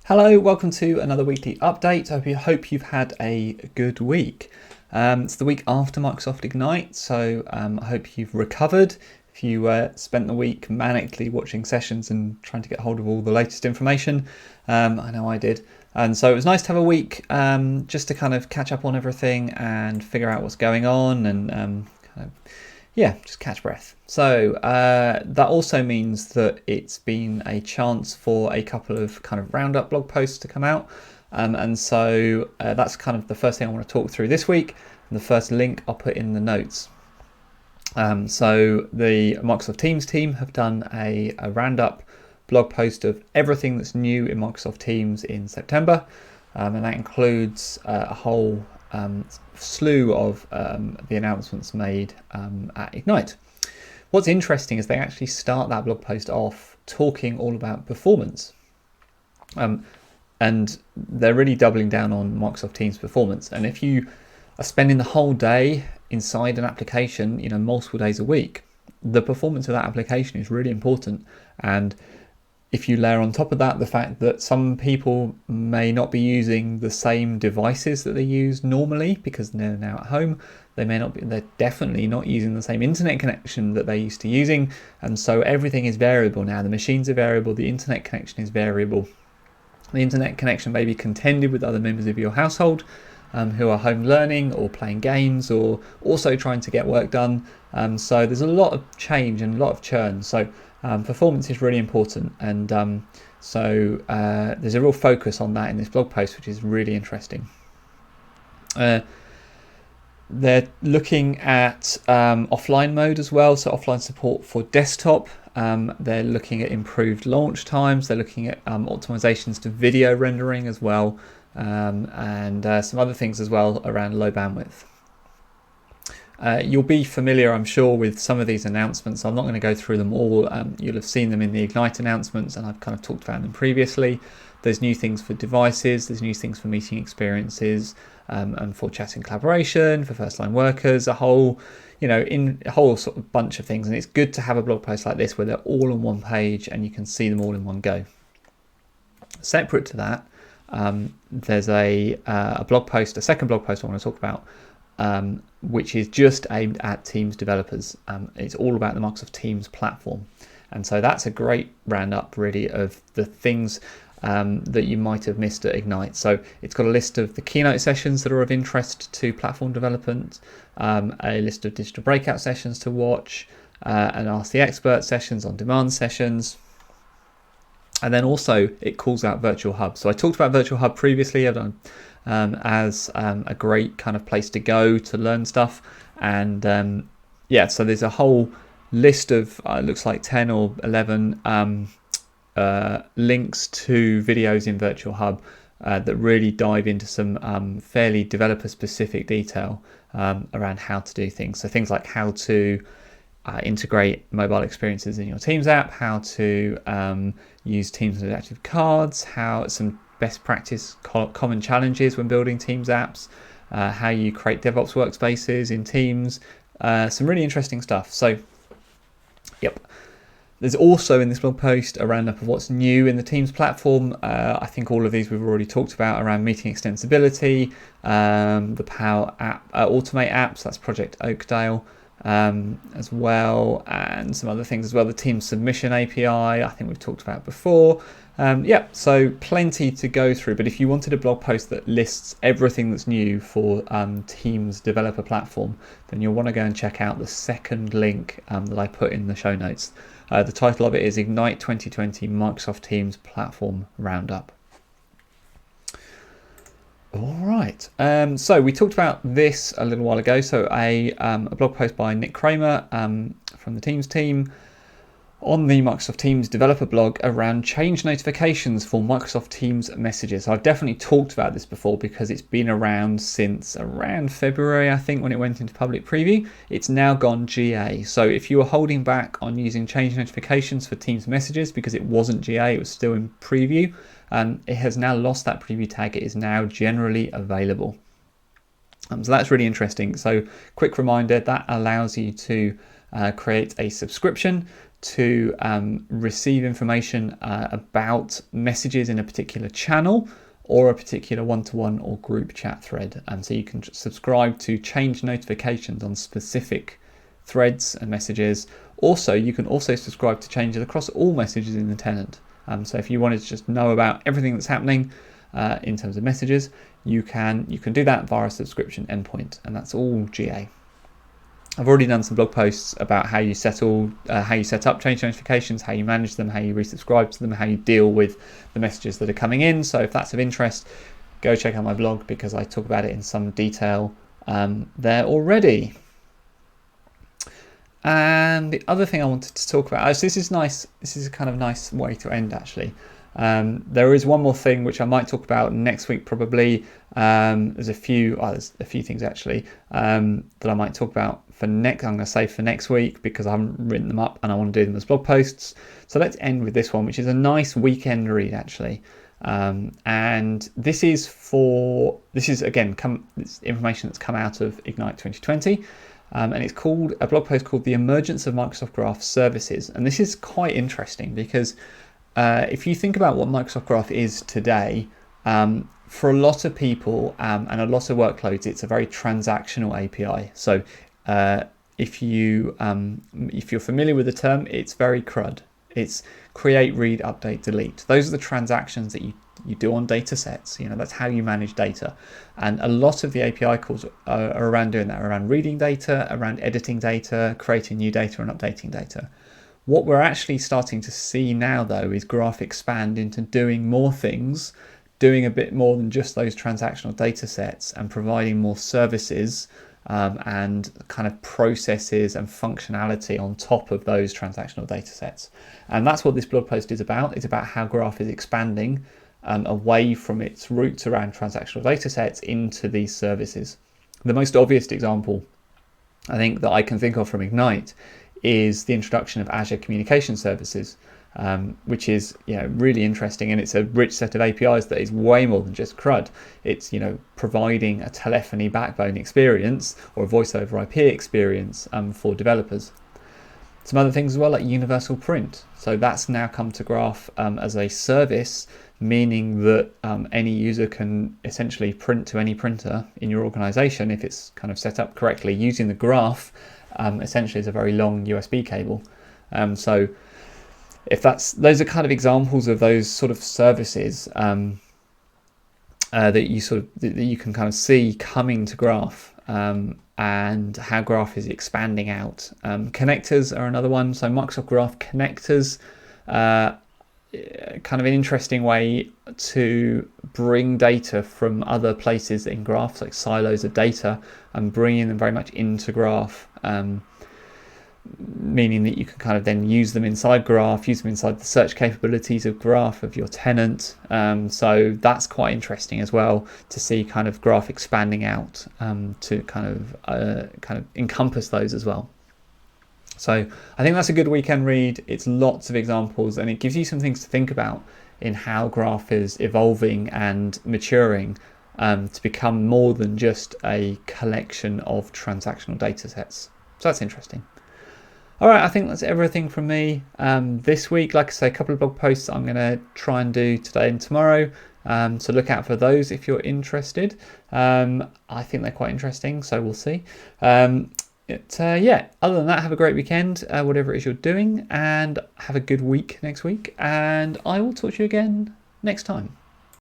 Hello, welcome to another weekly update. I hope you've had a good week. It's the week after Microsoft Ignite, so I hope you've recovered. If you spent the week manically watching sessions and trying to get hold of all the latest information, I know I did. And so it was nice to have a week just to kind of catch up on everything and figure out what's going on and just catch breath. So that also means that it's been a chance for a couple of kind of roundup blog posts to come out. And so that's kind of the first thing I want to talk through this week. And the first link I'll put in the notes. So the Microsoft Teams team have done a roundup blog post of everything that's new in Microsoft Teams in September. And that includes a whole slew of the announcements made at Ignite. What's interesting is they actually start that blog post off talking all about performance. And they're really doubling down on Microsoft Teams performance. And if you are spending the whole day inside an application, multiple days a week, the performance of that application is really important. And if you layer on top of that the fact that some people may not be using the same devices that they use normally because they're now at home, they're definitely not using the same internet connection that they're used to using. And so everything is variable now. The machines are variable, the internet connection is variable. The internet connection may be contended with other members of your household who are home learning or playing games or also trying to get work done. So there's a lot of change and a lot of churn. So performance is really important, and so there's a real focus on that in this blog post, which is really interesting. They're looking at offline mode as well, so offline support for desktop. They're looking at improved launch times. They're looking at optimizations to video rendering as well, and some other things as well around low bandwidth. You'll be familiar, I'm sure, with some of these announcements. I'm not going to go through them all. You'll have seen them in the Ignite announcements, and I've kind of talked about them previously. There's new things for devices, there's new things for meeting experiences, and for chat and collaboration, for first-line workers, a whole sort of bunch of things. And it's good to have a blog post like this where they're all on one page and you can see them all in one go. Separate to that, there's a second blog post I want to talk about, which is just aimed at Teams developers. It's all about the Microsoft Teams platform. And so that's a great roundup, really, of the things that you might have missed at Ignite. So it's got a list of the keynote sessions that are of interest to platform development, a list of digital breakout sessions to watch, and Ask the Expert sessions, on-demand sessions. And then also it calls out Virtual Hub. So I talked about Virtual Hub previously. I've done as a great kind of place to go to learn stuff. And so there's a whole list of looks like 10 or 11 links to videos in Virtual Hub that really dive into some fairly developer specific detail around how to do things. So things like how to integrate mobile experiences in your Teams app, how to use Teams adaptive cards, how some best practice common challenges when building Teams apps, how you create DevOps workspaces in Teams, some really interesting stuff. So, there's also in this blog post a roundup of what's new in the Teams platform. I think all of these we've already talked about around meeting extensibility, the Power App, Automate apps, that's Project Oakdale, as well, and some other things as well. The Teams Submission API, I think we've talked about before. So plenty to go through. But if you wanted a blog post that lists everything that's new for Teams developer platform, then you'll want to go and check out the second link that I put in the show notes. The title of it is Ignite 2020 Microsoft Teams Platform Roundup. All right. So we talked about this a little while ago. So a blog post by Nick Kramer from the Teams team on the Microsoft Teams developer blog around change notifications for Microsoft Teams messages. I've definitely talked about this before because it's been around since around February, I think, when it went into public preview. It's now gone GA. So if you were holding back on using change notifications for Teams messages because it wasn't GA, it was still in preview, it has now lost that preview tag. It is now generally available. So that's really interesting. So quick reminder, that allows you to create a subscription to receive information about messages in a particular channel or a particular one-to-one or group chat thread. So you can subscribe to change notifications on specific threads and messages. Also, you can also subscribe to changes across all messages in the tenant. So if you wanted to just know about everything that's happening in terms of messages, you can do that via a subscription endpoint, and that's all GA. I've already done some blog posts about how you set up change notifications, how you manage them, how you resubscribe to them, how you deal with the messages that are coming in. So if that's of interest, go check out my blog because I talk about it in some detail there already. And the other thing I wanted to talk about, this is nice. This is a kind of nice way to end actually. There is one more thing which I might talk about next week probably. There's a few things actually that I might talk about I'm going to save for next week because I haven't written them up and I want to do them as blog posts. So let's end with this one, which is a nice weekend read actually. And this is again it's information that's come out of Ignite 2020. And it's called a blog post called "The Emergence of Microsoft Graph Services," and this is quite interesting because if you think about what Microsoft Graph is today, for a lot of people and a lot of workloads, it's a very transactional API. So if you're familiar with the term, it's very CRUD. It's create, read, update, delete. Those are the transactions that you do on data sets. That's how you manage data. And a lot of the API calls are around doing that, around reading data, around editing data, creating new data and updating data. What we're actually starting to see now, though, is Graph expand into doing more things, doing a bit more than just those transactional data sets and providing more services and kind of processes and functionality on top of those transactional data sets. And that's what this blog post is about. It's about how Graph is expanding away from its roots around transactional data sets into these services. The most obvious example, I think, that I can think of from Ignite is the introduction of Azure Communication Services, which is really interesting, and it's a rich set of APIs that is way more than just CRUD. It's providing a telephony backbone experience or a voice over IP experience for developers. Some other things as well, like universal print. So that's now come to Graph as a service, meaning that any user can essentially print to any printer in your organization if it's kind of set up correctly using the Graph. Essentially is a very long USB cable. So if those are kind of examples of those sort of services that you can kind of see coming to Graph, and how Graph is expanding out. Connectors are another one. So Microsoft Graph connectors, kind of an interesting way to bring data from other places in Graph, like silos of data, and bringing them very much into Graph, meaning that you can kind of then use them inside Graph, use them inside the search capabilities of Graph of your tenant. So that's quite interesting as well to see kind of Graph expanding out to kind of encompass those as well. So I think that's a good weekend read. It's lots of examples and it gives you some things to think about in how Graph is evolving and maturing to become more than just a collection of transactional data sets. So that's interesting. All right, I think that's everything from me this week. Like I say, a couple of blog posts I'm going to try and do today and tomorrow. So look out for those if you're interested. I think they're quite interesting, so we'll see. Yeah, other than that, have a great weekend, whatever it is you're doing, and have a good week next week. And I will talk to you again next time.